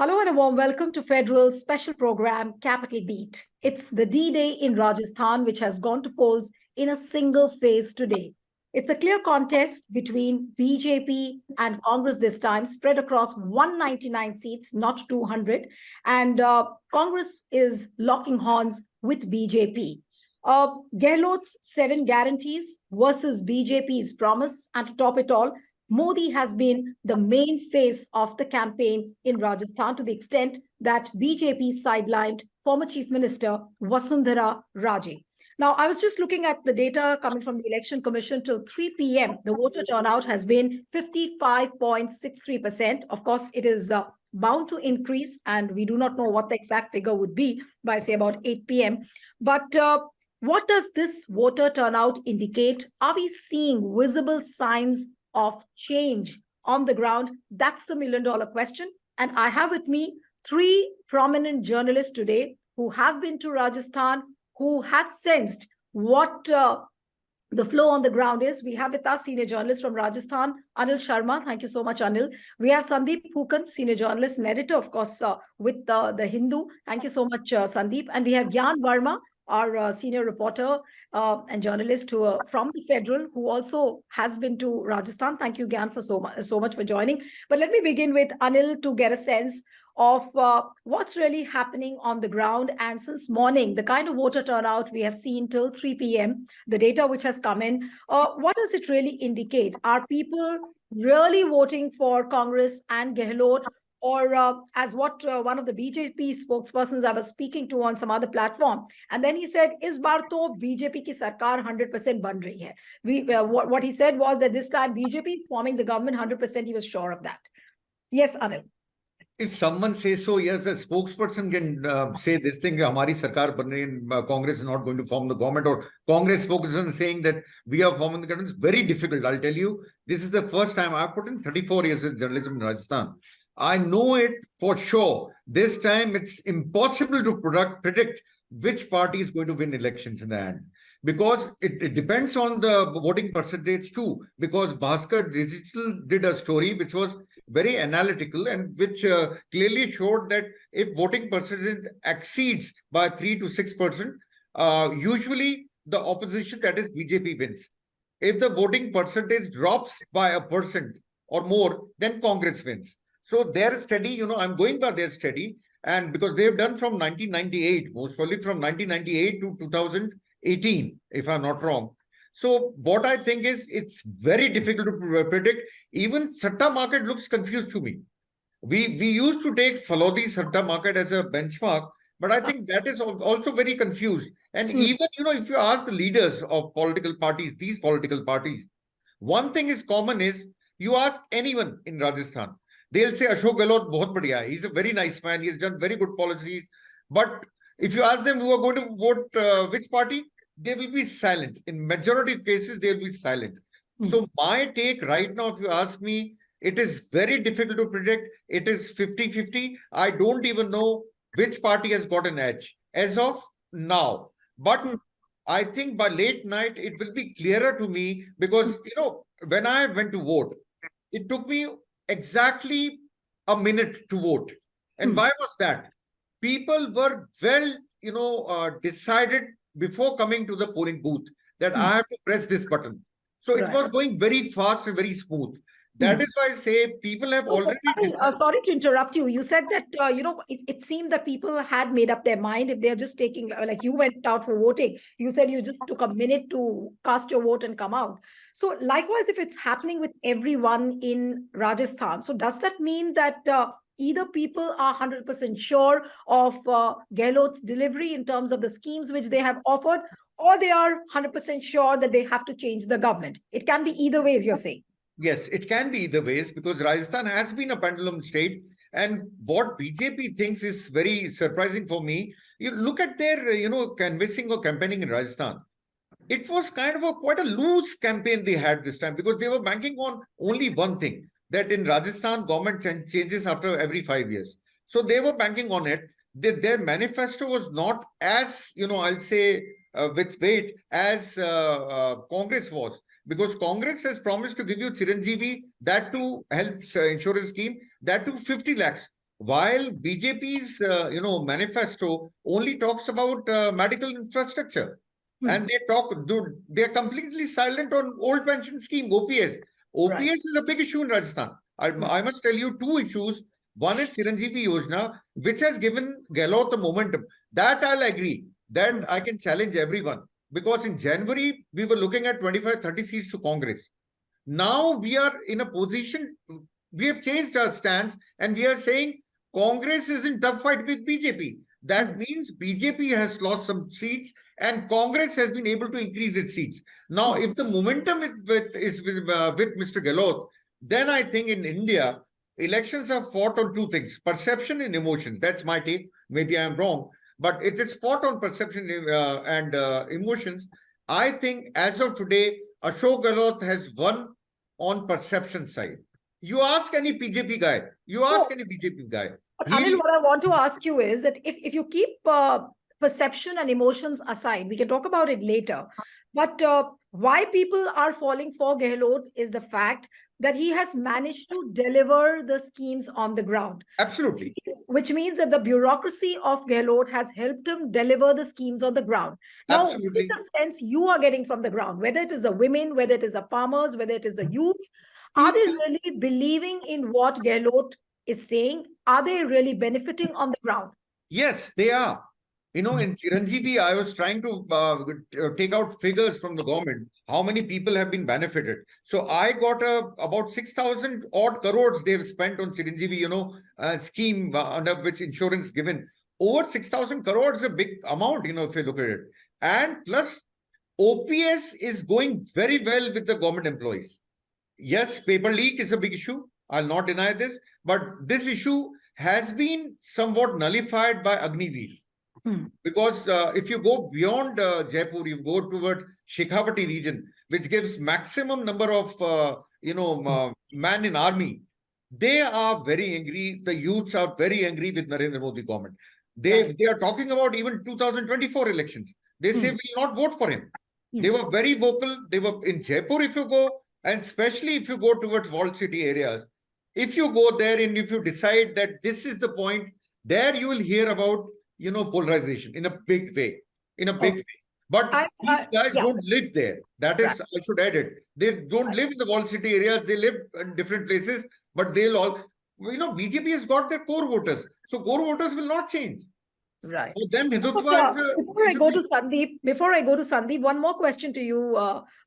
Hello and a warm welcome to Federal's special program, Capital Beat. It's the D-Day in Rajasthan, which has gone to polls in a single phase today. It's a clear contest between BJP and Congress this time, spread across 199 seats, not 200. And Congress is locking horns with BJP. Gehlot's 7 guarantees versus BJP's promise. And to top it all, Modi has been the main face of the campaign in Rajasthan to the extent that BJP sidelined former Chief Minister Vasundhara Raje. Now, I was just looking at the data coming from the Election Commission till 3 p.m. The voter turnout has been 55.63%. Of course, it is bound to increase, and we do not know what the exact figure would be by, say, about 8 p.m. But what does this voter turnout indicate? Are we seeing visible signs of change on the ground? That's the million-dollar question. And I have with me 3 prominent journalists today who have been to Rajasthan, who have sensed what the flow on the ground is. We have with us senior journalist from Rajasthan, Anil Sharma. Thank you so much, Anil. We have Sandeep Phukan, senior journalist and editor, of course, with The Hindu. Thank you so much, Sandeep. And we have Gyan Verma, our senior reporter and journalist from The Federal, who also has been to Rajasthan. Thank you, Gyan, for so much for joining. But let me begin with Anil to get a sense of what's really happening on the ground. And since morning, the kind of voter turnout we have seen till 3 p.m., the data which has come in, what does it really indicate? Are people really voting for Congress and Gehlot? Or as what one of the BJP spokespersons I was speaking to on some other platform, and then he said, "Is बार तो BJP की सरकार 100% बन रही है." What he said was that this time BJP is forming the government 100%. He was sure of that. Yes, Anil. If someone says so, yes, a spokesperson can say this thing, Hamari Sarkar ban rahi hai, Congress is not going to form the government, or Congress spokesperson saying that we are forming the government. It's very difficult. I'll tell you, this is the first time I've put in 34 years in journalism in Rajasthan. I know it for sure. This time it's impossible to predict which party is going to win elections in the end. Because it depends on the voting percentage too. Because Bhaskar Digital did a story which was very analytical and which clearly showed that if voting percentage exceeds by 3 to 6%, usually the opposition, that is BJP, wins. If the voting percentage drops by 1% or more, then Congress wins. So their study, I'm going by their study, and because they've done from 1998, most probably from 1998 to 2018, if I'm not wrong. So what I think is it's very difficult to predict. Even Satta market looks confused to me. We used to take Falodi Satta market as a benchmark, but I think that is also very confused. And even, if you ask the leaders of political parties, these political parties, one thing is common is you ask anyone in Rajasthan, they'll say Ashok Gehlot bahut badhiya. He's a very nice man. He's done very good policies. But if you ask them who are going to vote which party, they will be silent. In majority of cases, they'll be silent. So my take right now, if you ask me, it is very difficult to predict. It is 50-50. I don't even know which party has got an edge as of now. But I think by late night, it will be clearer to me because, when I went to vote, it took me exactly a minute to vote. And why was that? People were well, decided before coming to the polling booth that I have to press this button. So it was going very fast and very smooth. That is why I say people have already... sorry to interrupt you. You said that, it seemed that people had made up their mind if they're just taking, like you went out for voting. You said you just took a minute to cast your vote and come out. So likewise, if it's happening with everyone in Rajasthan, so does that mean that either people are 100% sure of Gehlot's delivery in terms of the schemes which they have offered, or they are 100% sure that they have to change the government? It can be either ways, you're saying. Yes, it can be either ways because Rajasthan has been a pendulum state. And what BJP thinks is very surprising for me. You look at their, canvassing or campaigning in Rajasthan. It was kind of quite a loose campaign they had this time because they were banking on only one thing, that in Rajasthan, government changes after every 5 years. So they were banking on it. Their manifesto was not as, I'll say, with weight as Congress was. Because Congress has promised to give you Chiranjeevi, that to health insurance scheme, that to 50 lakhs. while BJP's manifesto only talks about medical infrastructure, and they're completely silent on old pension scheme, OPS. OPS is a big issue in Rajasthan. I must tell you two issues. One is Chiranjeevi Yojana, which has given Gehlot the momentum. That I'll agree. That I can challenge everyone. Because in January, we were looking at 25, 30 seats to Congress. Now we are in a position, we have changed our stance and we are saying Congress is in tough fight with BJP. That means BJP has lost some seats and Congress has been able to increase its seats. Now, if the momentum is with Mr. Gehlot, then I think in India, elections are fought on two things, perception and emotion. That's my take. Maybe I'm wrong, but it is fought on perception and emotions. I think as of today, Ashok Gehlot has won on perception side. You ask any BJP guy, Anil, what I want to ask you is that if you keep perception and emotions aside, we can talk about it later. But why people are falling for Gehlot is the fact that he has managed to deliver the schemes on the ground. Absolutely. Which means that the bureaucracy of Gehlot has helped him deliver the schemes on the ground. Now, Absolutely. what is the sense you are getting from the ground? Whether it is the women, whether it is the farmers, whether it is the youths, are they really believing in what Gehlot is saying? Are they really benefiting on the ground? Yes, they are. In Chiranjeevi, I was trying to take out figures from the government, how many people have been benefited. So I got about 6,000 odd crores they've spent on Chiranjeevi, scheme under which insurance given. Over 6,000 crores is a big amount, if you look at it. And plus, OPS is going very well with the government employees. Yes, paper leak is a big issue. I'll not deny this. But this issue has been somewhat nullified by Agniveer. Because if you go beyond Jaipur, you go towards Shekhawati region, which gives maximum number of, man in army. They are very angry. The youths are very angry with Narendra Modi government. They are talking about even 2024 elections. They say we will not vote for him. They were very vocal. They were in Jaipur, if you go, and especially if you go towards walled city areas. If you go there and if you decide that this is the point, there you will hear about polarization in a big way, But these guys don't live there. That is, I should add it. They don't live in the walled city areas. They live in different places, but they'll all, BJP has got their core voters. So core voters will not change. Right. For them, Hindutva before I go to Sandeep, one more question to you,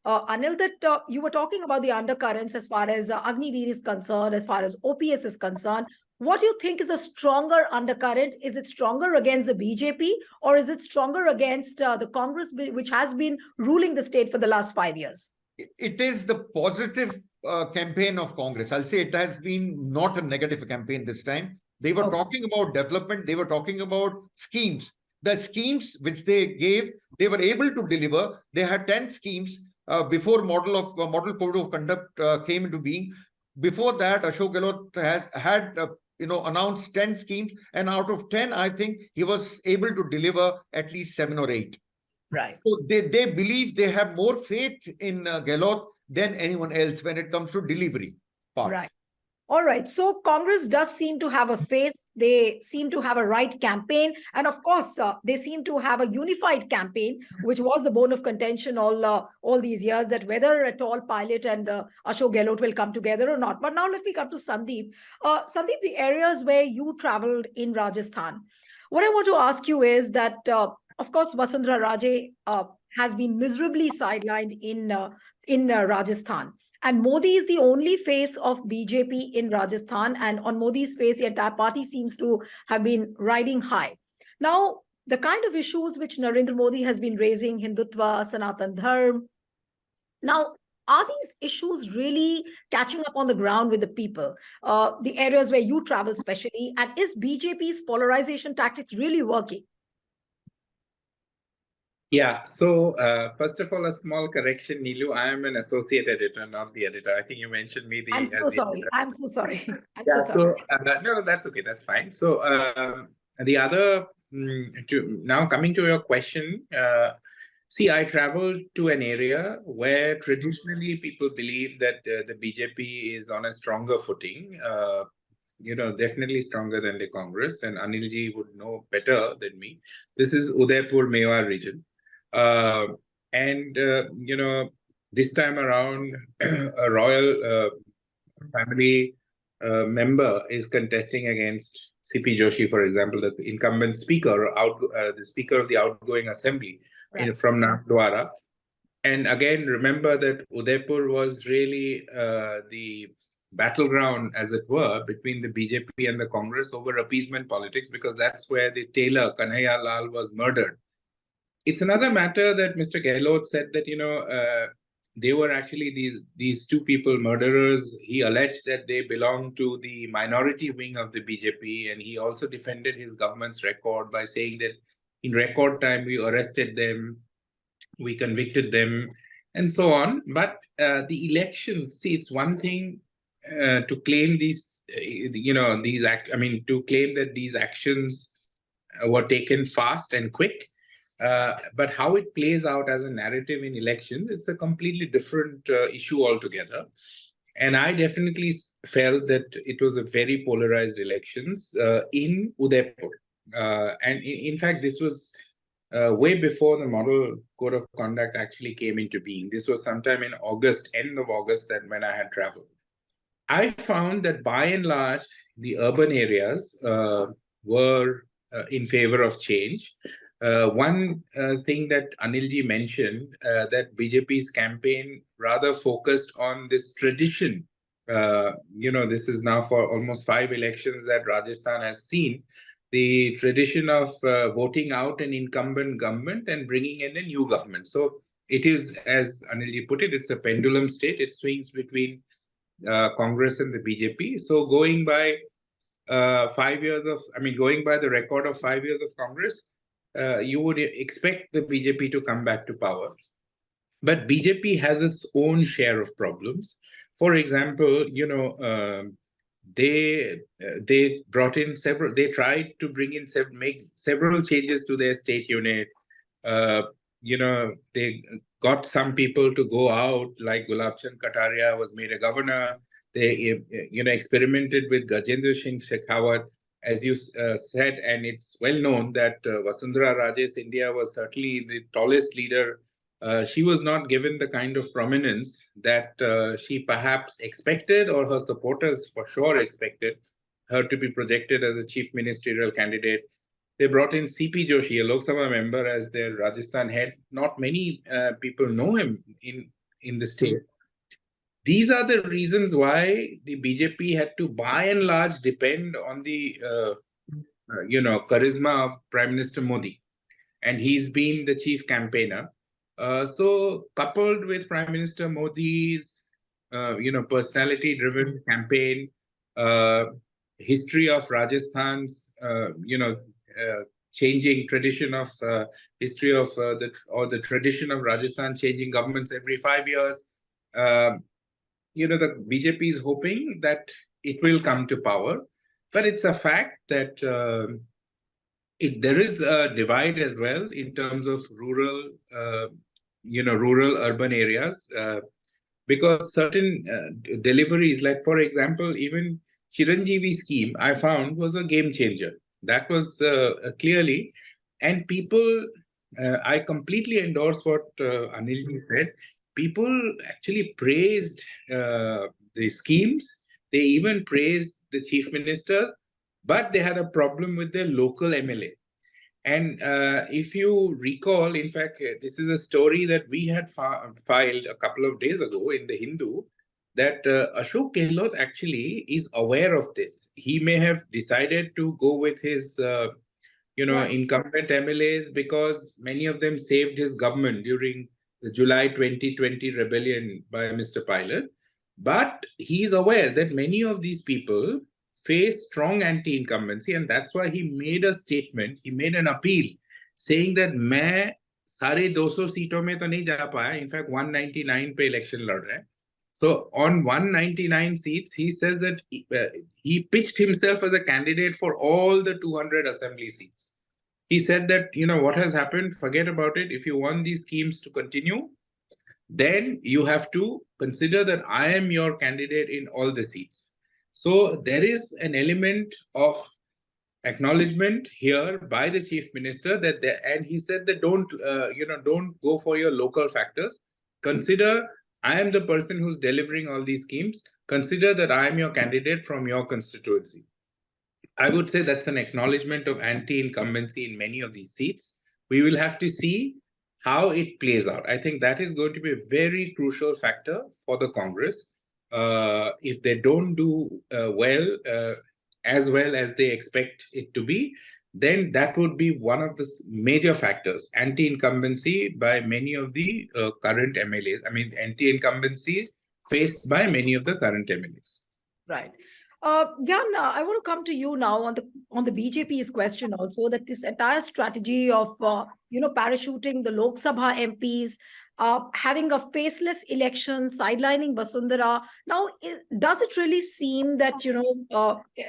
Anil, that you were talking about the undercurrents as far as Agniveer is concerned, as far as OPS is concerned. What do you think is a stronger undercurrent? Is it stronger against the BJP or is it stronger against the Congress, which has been ruling the state for the last 5 years? It is the positive campaign of Congress. I'll say it has been not a negative campaign this time. They were talking about development. They were talking about schemes. The schemes which they gave, they were able to deliver. They had 10 schemes before model code of conduct came into being. Before that, Ashok Gehlot has had announced 10 schemes, and out of 10, I think he was able to deliver at least 7 or 8. Right. So they believe they have more faith in Gehlot than anyone else when it comes to delivery part. Right. All right. So Congress does seem to have a face. They seem to have a right campaign. And of course, they seem to have a unified campaign, which was the bone of contention all these years, that whether at all Pilot and Ashok Gehlot will come together or not. But now let me come to Sandeep. Sandeep, the areas where you traveled in Rajasthan, what I want to ask you is that, of course, Vasundhara Raje has been miserably sidelined in Rajasthan. And Modi is the only face of BJP in Rajasthan. And on Modi's face, the entire party seems to have been riding high. Now, the kind of issues which Narendra Modi has been raising, Hindutva, Sanatan Dharma, now, are these issues really catching up on the ground with the people? The areas where you travel especially, and is BJP's polarization tactics really working? Yeah, so first of all, a small correction, Neelu. I am an associate editor, not the editor. I think you mentioned me. I'm so sorry. No, that's okay. That's fine. So the other, now coming to your question, see, I traveled to an area where traditionally people believe that the BJP is on a stronger footing. definitely stronger than the Congress, and Anilji would know better than me. This is Udaipur Mewar region. And this time around, a royal family member is contesting against CP Joshi, for example, the incumbent speaker, the speaker of the outgoing assembly from Nathdwara. And again, remember that Udaipur was really the battleground, as it were, between the BJP and the Congress over appeasement politics, because that's where the tailor, Kanhaiya Lal, was murdered. It's another matter that Mr. Gehlot said that, they were actually these two people murderers. He alleged that they belonged to the minority wing of the BJP, and he also defended his government's record by saying that in record time we arrested them, we convicted them, and so on. But the elections, see, it's one thing to claim to claim that these actions were taken fast and quick. But how it plays out as a narrative in elections, it's a completely different issue altogether. And I definitely felt that it was a very polarized elections in Udaipur. And in fact, this was way before the model code of conduct actually came into being. This was sometime in August, end of August, that when I had traveled. I found that by and large, the urban areas were in favor of change. One thing that Anilji mentioned, that BJP's campaign rather focused on this tradition. This is now for almost 5 elections that Rajasthan has seen, the tradition of voting out an incumbent government and bringing in a new government. So it is, as Anilji put it, it's a pendulum state. It swings between Congress and the BJP. So going by 5 years of, going by the record of 5 years of Congress, you would expect the BJP to come back to power. But BJP has its own share of problems. For example, they brought in they tried to bring in make several changes to their state unit. They got some people to go out, like Gulab Chand Kataria was made a governor. They experimented with Gajendra Singh Shekhawat, as you said, and it's well known that Vasundhara Raje Scindia was certainly the tallest leader. She was not given the kind of prominence that she perhaps expected, or her supporters for sure expected her to be projected as a chief ministerial candidate. They brought in CP Joshi, a Lok Sabha member, as their Rajasthan head. Not many people know him in the state. These are the reasons why the BJP had to, by and large, depend on the charisma of Prime Minister Modi, and he's been the chief campaigner. So coupled with Prime Minister Modi's, personality-driven campaign, history of Rajasthan's, changing tradition of history of the tradition of Rajasthan changing governments every 5 years. The BJP is hoping that it will come to power, but it's a fact that there is a divide as well in terms of rural urban areas, because certain deliveries, like for example, even Chiranjeevi scheme, I found was a game changer. That was clearly, and people, I completely endorse what Anilji said. People actually praised the schemes. They even praised the chief minister, but they had a problem with their local MLA. And if you recall, in fact, this is a story that we had filed a couple of days ago in the Hindu, that Ashok Gehlot actually is aware of this. He may have decided to go with his incumbent MLAs because many of them saved his government during the July 2020 rebellion by Mr. Pilot. But he's aware that many of these people face strong anti-incumbency, and that's why he made a statement, he made an appeal saying that मैं सारे 200 सीटों में तो नहीं जा पाया, in fact 199 पे election लड़ रहे हैं. So on 199 seats, he says that he pitched himself as a candidate for all the 200 assembly seats. He said that, what has happened, forget about it. If you want these schemes to continue, then you have to consider that I am your candidate in all the seats. So there is an element of acknowledgement here by the chief minister that and he said that don't go for your local factors. Consider I am the person who's delivering all these schemes. Consider that I am your candidate from your constituency. I would say that's an acknowledgement of anti-incumbency in many of these seats. We will have to see how it plays out. I think that is going to be a very crucial factor for the Congress. If they don't do as well as they expect it to be, then that would be one of the major factors, anti-incumbency by many of the current MLAs. I mean, anti-incumbency faced by many of the current MLAs. Right. Gyan, I want to come to you now on the BJP's question also, that this entire strategy of parachuting the Lok Sabha MPs, having a faceless election, sidelining Vasundhara. Now, does it really seem that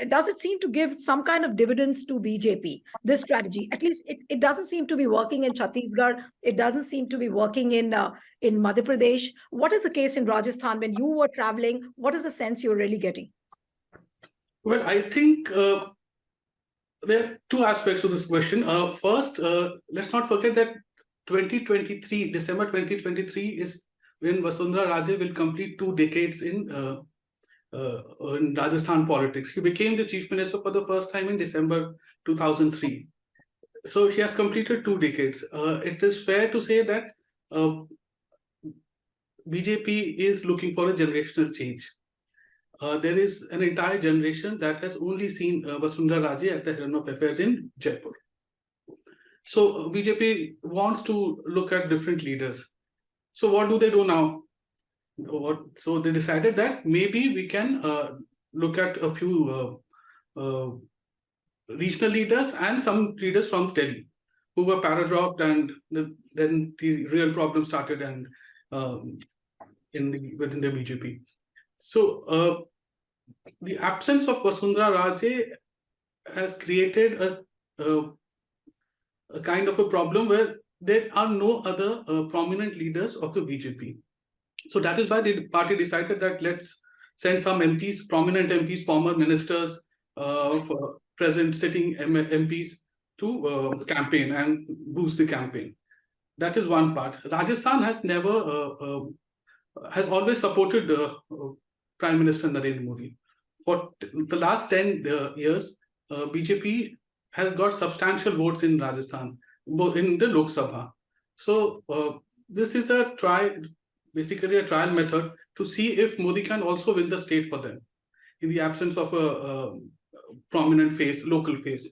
does it seem to give some kind of dividends to BJP? This strategy, at least, it doesn't seem to be working in Chhattisgarh. It doesn't seem to be working in Madhya Pradesh. What is the case in Rajasthan? When you were traveling, what is the sense you're really getting? Well, I think there are two aspects to this question. First, let's not forget that December 2023 is when Vasundhara Raje will complete 2 decades in Rajasthan politics. He became the chief minister for the first time in December 2003. So she has completed 2 decades. It is fair to say that BJP is looking for a generational change. There is an entire generation that has only seen Vasundhara Raje at the helm of affairs in Jaipur. So BJP wants to look at different leaders. So what do they do now? So they decided that maybe we can look at a few regional leaders and some leaders from Delhi who were para-dropped, and then the real problem started and within the BJP. So the absence of Vasundhara Raje has created a kind of a problem where there are no other prominent leaders of the BJP. So that is why the party decided that let's send some MPs, prominent MPs, former ministers, present sitting MPs to campaign and boost the campaign. That is one part. Rajasthan has always supported Prime Minister Narendra Modi. For the last 10 years, BJP has got substantial votes in Rajasthan, both in the Lok Sabha. So this is basically a trial method to see if Modi can also win the state for them in the absence of a prominent face, local face.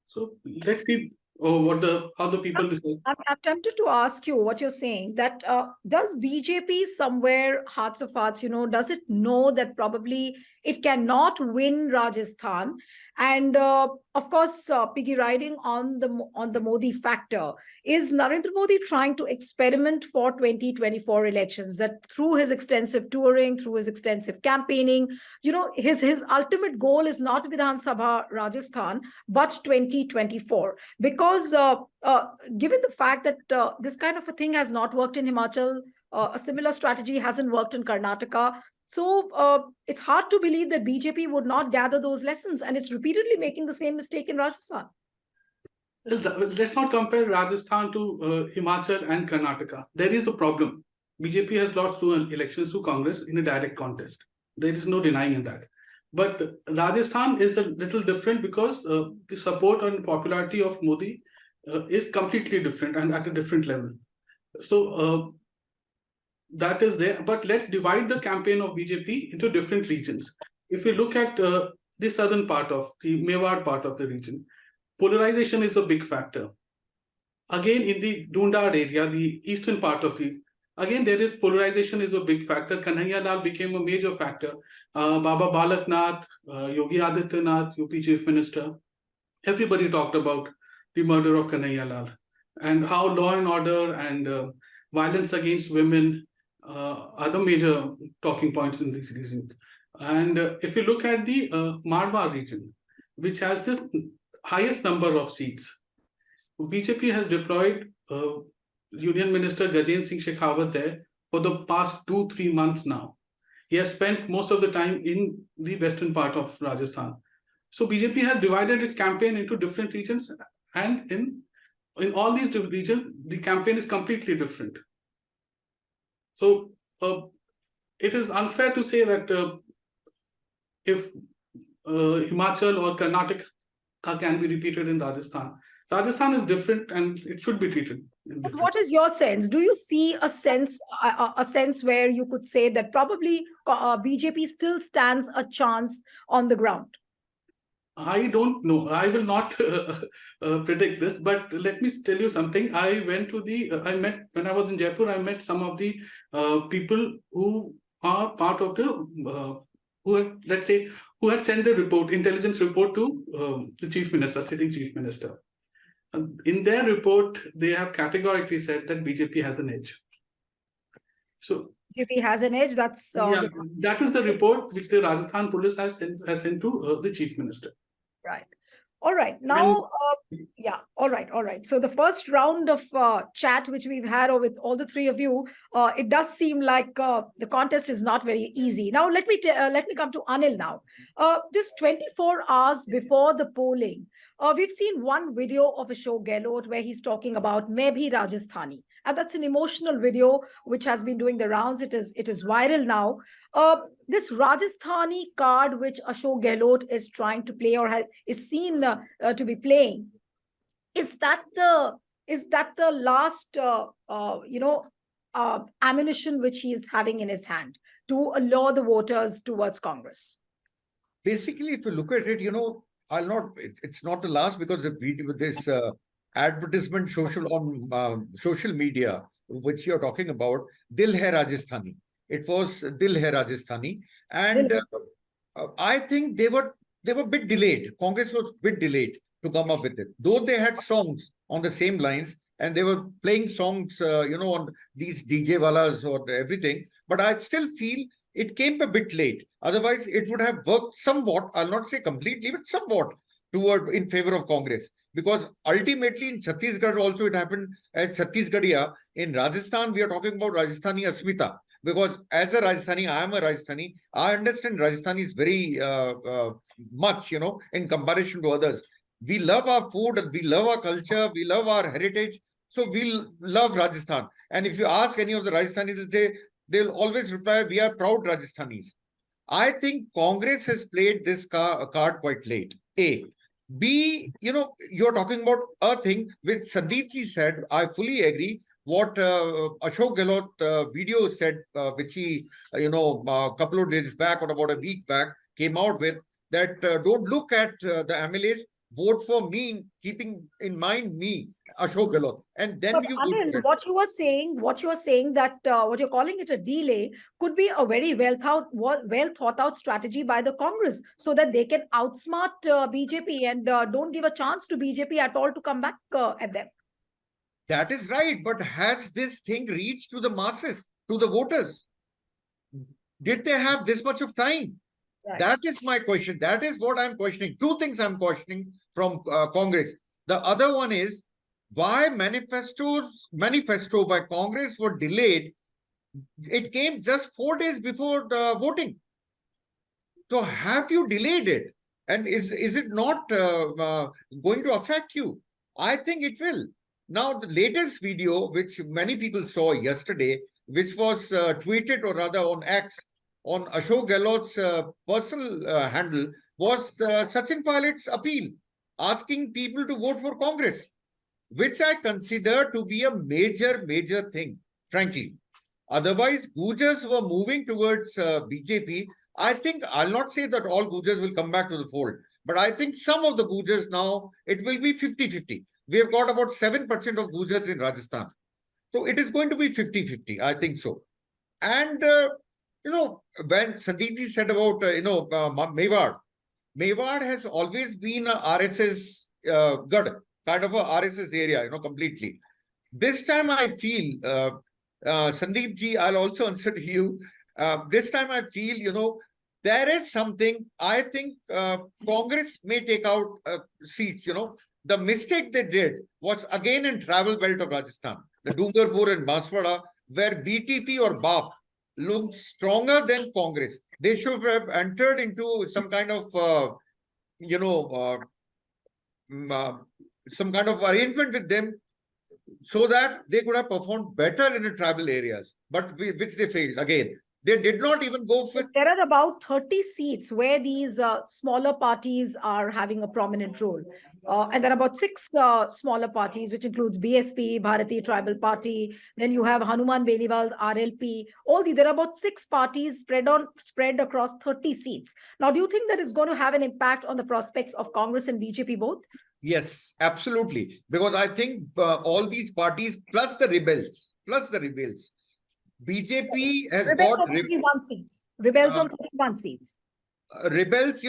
So let's see how the people decide. I'm tempted to ask you what you're saying, that does BJP somewhere, hearts of hearts, does it know that probably it cannot win Rajasthan? And of course, piggy riding on the Modi factor, is Narendra Modi trying to experiment for 2024 elections, that through his extensive touring, through his extensive campaigning, his ultimate goal is not Vidhan Sabha Rajasthan, but 2024. Because given the fact that this kind of a thing has not worked in Himachal, a similar strategy hasn't worked in Karnataka. So it's hard to believe that BJP would not gather those lessons, and it's repeatedly making the same mistake in Rajasthan. Let's not compare Rajasthan to Himachal and Karnataka. There is a problem. BJP has lost 2 elections to Congress in a direct contest. There is no denying that. But Rajasthan is a little different because the support and popularity of Modi is completely different and at a different level. So that is there. But let's divide the campaign of BJP into different regions. If we look at the southern part of the Mewar part of the region, polarization is a big factor. Again, in the Dundar area, the eastern part of again, there is polarization is a big factor. Kanhaiya Lal became a major factor. Baba Balaknath, Yogi Adityanath, UP Chief Minister, everybody talked about the murder of Kanhaiya Lal and how law and order and violence against women are the major talking points in this region. And if you look at the Marwar region, which has this highest number of seats, BJP has deployed Union Minister Gajendra Singh Shekhawat there for the past 2-3 months now. He has spent most of the time in the western part of Rajasthan. So BJP has divided its campaign into different regions, and in all these regions, the campaign is completely different. So it is unfair to say that if Himachal or Karnataka can be repeated in Rajasthan. Rajasthan is different and it should be treated. But what is your sense? Do you see a sense where you could say that probably BJP still stands a chance on the ground? I don't know. I will not predict this, but let me tell you something. I went to when I was in Jaipur, I met some of the people who are part of the, who had sent the report, intelligence report to the Chief Minister, sitting Chief Minister. In their report, they have categorically said that BJP has an edge. So BJP has an edge. That's that is the report which the Rajasthan police has sent to the Chief Minister. Right. All right. Now, yeah. All right. All right. So the first round of chat which we've had with all the three of you, it does seem like the contest is not very easy. Now, let me come to Anil now. Just 24 hours before the polling, we've seen one video of Ashok Gehlot where he's talking about "Main bhi Rajasthani," and that's an emotional video which has been doing the rounds. It is viral now. This Rajasthani card which Ashok Gehlot is trying to play or is seen to be playing, is that the last ammunition which he is having in his hand to allure the voters towards Congress? Basically, if you look at it, it's not the last, because the video with this advertisement on social media, which you're talking about, Dil Hai Rajasthani. It was Dil Hai Rajasthani. And I think they were a bit delayed. Congress was a bit delayed to come up with it. Though they had songs on the same lines and they were playing songs, on these DJ Walas or everything. But I still feel it came a bit late. Otherwise, it would have worked somewhat, I'll not say completely, but somewhat in favor of Congress. Because ultimately in Chhattisgarh also it happened as Chhattisgarhia. In Rajasthan, we are talking about Rajasthani Asmita. Because as a Rajasthani, I am a Rajasthani. I understand Rajasthani is very much, in comparison to others. We love our food, we love our culture, we love our heritage. So we love Rajasthan. And if you ask any of the Rajasthanis, they'll always reply, we are proud Rajasthanis. I think Congress has played this card quite late. A. B, you're talking about a thing which Sandeep ji said, I fully agree. What Ashok Gehlot video said, which he, a couple of days back or about a week back, came out with, that don't look at the MLAs, vote for me, keeping in mind me, Ashok Gehlot. And then Anil, what you are saying that what you're calling it a delay could be a very well thought out strategy by the Congress, so that they can outsmart BJP and don't give a chance to BJP at all to come back at them. That is right. But has this thing reached to the masses, to the voters? Did they have this much of time? Right. That is my question. That is what I'm questioning. Two things I'm questioning from Congress. The other one is, why manifesto by Congress were delayed. It came just 4 days before the voting. So have you delayed it? And is it not going to affect you? I think it will. Now, the latest video, which many people saw yesterday, which was tweeted or rather on X, on Ashok Gehlot's personal handle, was Sachin Pilot's appeal, asking people to vote for Congress, which I consider to be a major thing, frankly. Otherwise, Gujars were moving towards BJP. I think, I'll not say that all Gujars will come back to the fold, but I think some of the Gujars now, it will be 50-50. We have got about 7% of Gujars in Rajasthan. So it is going to be 50-50. I think so. And, when Sandeep said about, Mewar has always been a RSS Gad, kind of a RSS area, completely. This time I feel, Sandeep ji, I'll also answer to you. This time I feel, there is something, I think Congress may take out seats, The mistake they did was again in travel belt of Rajasthan, the Dungarpur and Banswara, where BTP or BAP looked stronger than Congress. They should have entered into some kind of, some kind of arrangement with them so that they could have performed better in the tribal areas, but which they failed. Again, they did not even go for. There are about 30 seats where these smaller parties are having a prominent role. And there are about 6 smaller parties, which includes BSP, Bharati Tribal Party. Then you have Hanuman Beniwal's RLP. There are about 6 parties spread across 30 seats. Now, do you think that is going to have an impact on the prospects of Congress and BJP both? Yes, absolutely. Because I think all these parties plus the rebels, BJP has Rebels got on 31 seats. Rebels on 31 seats. Rebels,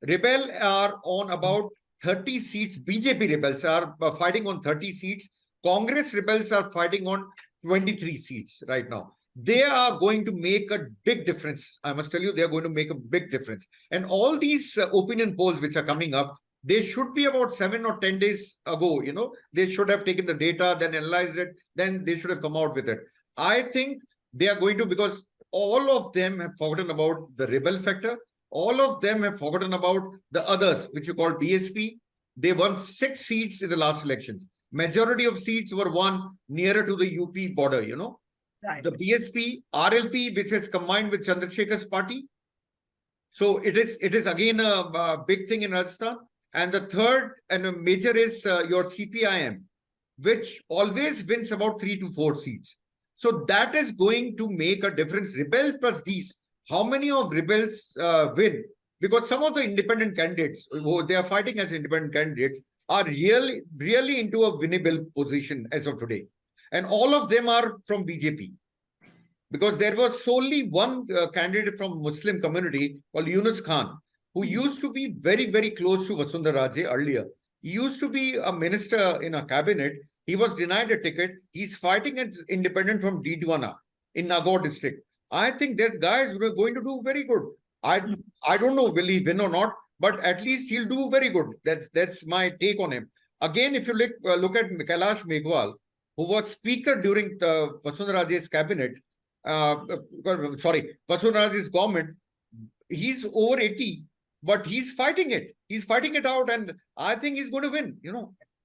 Rebel are on about 30 seats. BJP rebels are fighting on 30 seats. Congress rebels are fighting on 23 seats right now. They are going to make a big difference. I must tell you, they are going to make a big difference. And all these opinion polls which are coming up, they should be about 7 or 10 days ago. They should have taken the data, then analyzed it, then they should have come out with it. I think they are going to, because all of them have forgotten about the rebel factor. All of them have forgotten about the others, which you call BSP. They won 6 seats in the last elections. Majority of seats were won nearer to the UP border, Right. The BSP, RLP, which is combined with Chandrasekhar's party. So it is again a big thing in Rajasthan. And the third and a major is your CPIM, which always wins about 3 to 4 seats. So that is going to make a difference. Rebels plus these. How many of rebels win? Because some of the independent candidates who they are fighting as independent candidates are really into a winnable position as of today. And all of them are from BJP. Because there was solely one candidate from Muslim community called Yunus Khan, who used to be very, very close to Vasundhara Raje earlier. He used to be a minister in a cabinet. He was denied a ticket. He's fighting as independent from Didwana in Nagaur district. I think that guy is going to do very good. I don't know will he win or not, but at least he'll do very good. That's my take on him. Again, if you look at Kailash Meghwal, who was speaker during the Vasundhara Raje's cabinet, Vasundhara Raje's government, he's over 80, but he's fighting it. He's fighting it out, and I think he's going to win,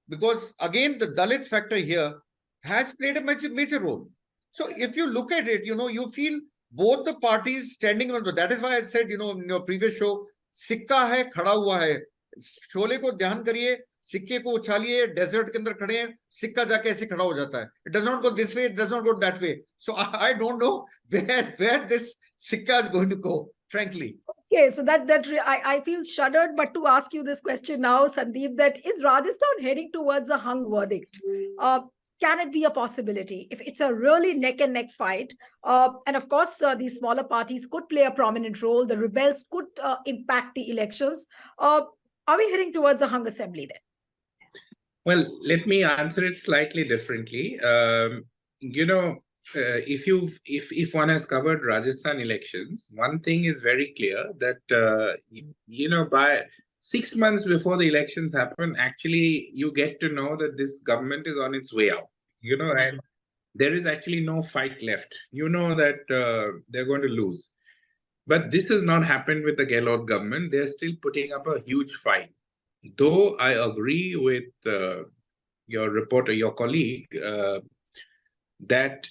because again, the Dalit factor here has played a major role. So if you look at it, you feel both the parties standing on. That is why I said, in your previous show, सिक्का है खड़ा हुआ है. शोले को ध्यान करिए, सिक्के को उछालिए, डेजर्ट के अंदर खड़े हैं, सिक्का जाके ऐसे खड़ा हो जाता है. It does not go this way, it does not go that way. So I don't know where this sikka is going to go, frankly. Okay, so I feel shuddered, but to ask you this question now, Sandeep, that is Rajasthan heading towards a hung verdict? Can it be a possibility if it's a really neck and neck fight? And of course, these smaller parties could play a prominent role. The rebels could impact the elections. Are we heading towards a hung assembly then? Well, let me answer it slightly differently. If one has covered Rajasthan elections, one thing is very clear that by 6 months before the elections happen, actually you get to know that this government is on its way out. And there is actually no fight left. That they're going to lose. But this has not happened with the Gehlot government. They're still putting up a huge fight. Though I agree with your reporter, your colleague, that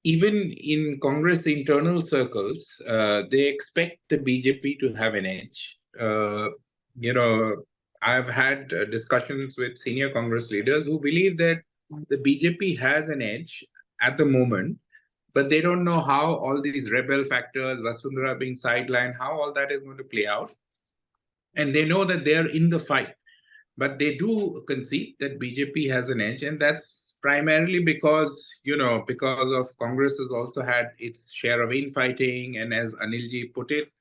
even in Congress internal circles, they expect the BJP to have an edge. I've had discussions with senior Congress leaders who believe that the BJP has an edge at the moment, but they don't know how all these rebel factors, Vasundhara being sidelined, how all that is going to play out. And they know that they're in the fight, but they do concede that BJP has an edge, and that's primarily because of Congress has also had its share of infighting, and as Anilji put it,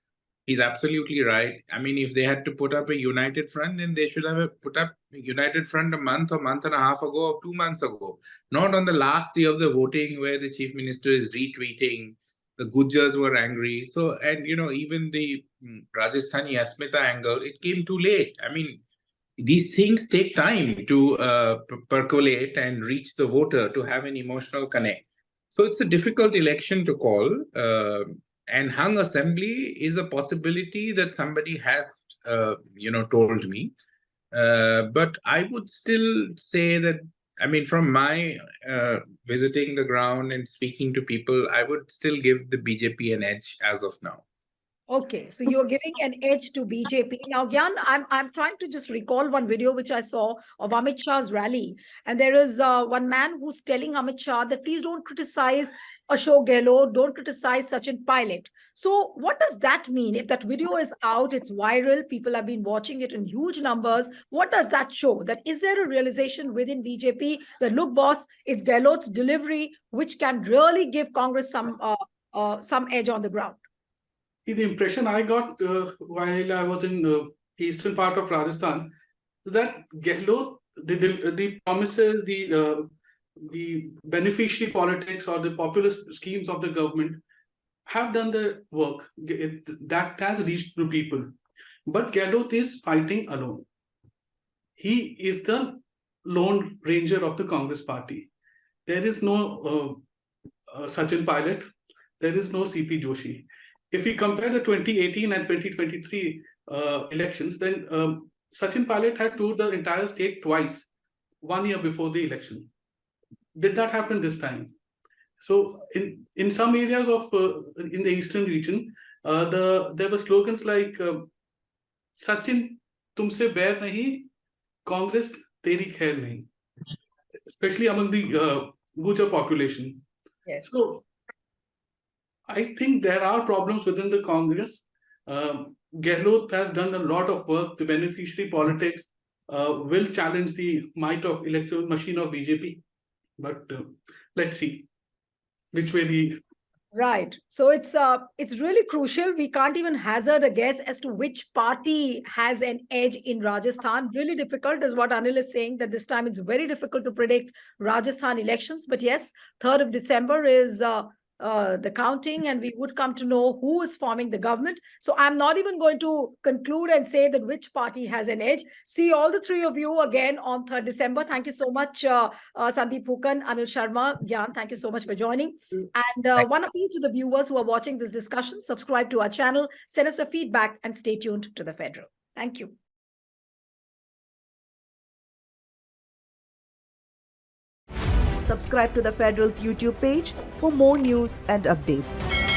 he's absolutely right. I mean, if they had to put up a united front, then they should have put up a united front a month and a half ago or 2 months ago, not on the last day of the voting where the chief minister is retweeting. The Gujars were angry. So, and even the Rajasthani Asmita angle, it came too late. I mean, these things take time to percolate and reach the voter to have an emotional connect. So it's a difficult election to call. And hung assembly is a possibility that somebody has, told me. But I would still say that, I mean, from my visiting the ground and speaking to people, I would still give the BJP an edge as of now. Okay, so you're giving an edge to BJP. Now, Gyan, I'm trying to just recall one video which I saw of Amit Shah's rally. And there is one man who's telling Amit Shah that please don't criticize Ashok Gehlot, don't criticize Sachin Pilot. So what does that mean? If that video is out, it's viral, people have been watching it in huge numbers. What does that show? That is there a realization within BJP that, look, boss, it's Gehlot's delivery which can really give Congress some edge on the ground? The impression I got while I was in the eastern part of Rajasthan is that Gehlot, the promises, the beneficiary politics or the populist schemes of the government have done their work. That has reached to people. But Gehlot is fighting alone. He is the lone ranger of the Congress party. There is no Sachin Pilot. There is no CP Joshi. If we compare the 2018 and 2023 elections, then Sachin Pilot had toured the entire state twice, 1 year before the election. Did that happen this time? So in some areas of in the eastern region, there were slogans like Sachin tumse bair nahi, Congress teri khair nahi, especially among the Gujar population. Yes. So I think there are problems within the Congress. Gehlot has done a lot of work. The beneficiary politics will challenge the might of electoral machine of BJP. But let's see which way the... Right. So it's really crucial. We can't even hazard a guess as to which party has an edge in Rajasthan. Really difficult is what Anil is saying, that this time it's very difficult to predict Rajasthan elections. But yes, 3rd of December is the counting, and we would come to know who is forming the government. So I'm not even going to conclude and say that which party has an edge. See all the three of you again on 3rd December. Thank you so much, Sandeep Phukan, Anil Sharma, Gyan. Thank you so much for joining. And one appeal to the viewers who are watching this discussion, subscribe to our channel, send us your feedback, and stay tuned to The Federal. Thank you. Subscribe to The Federal's YouTube page for more news and updates.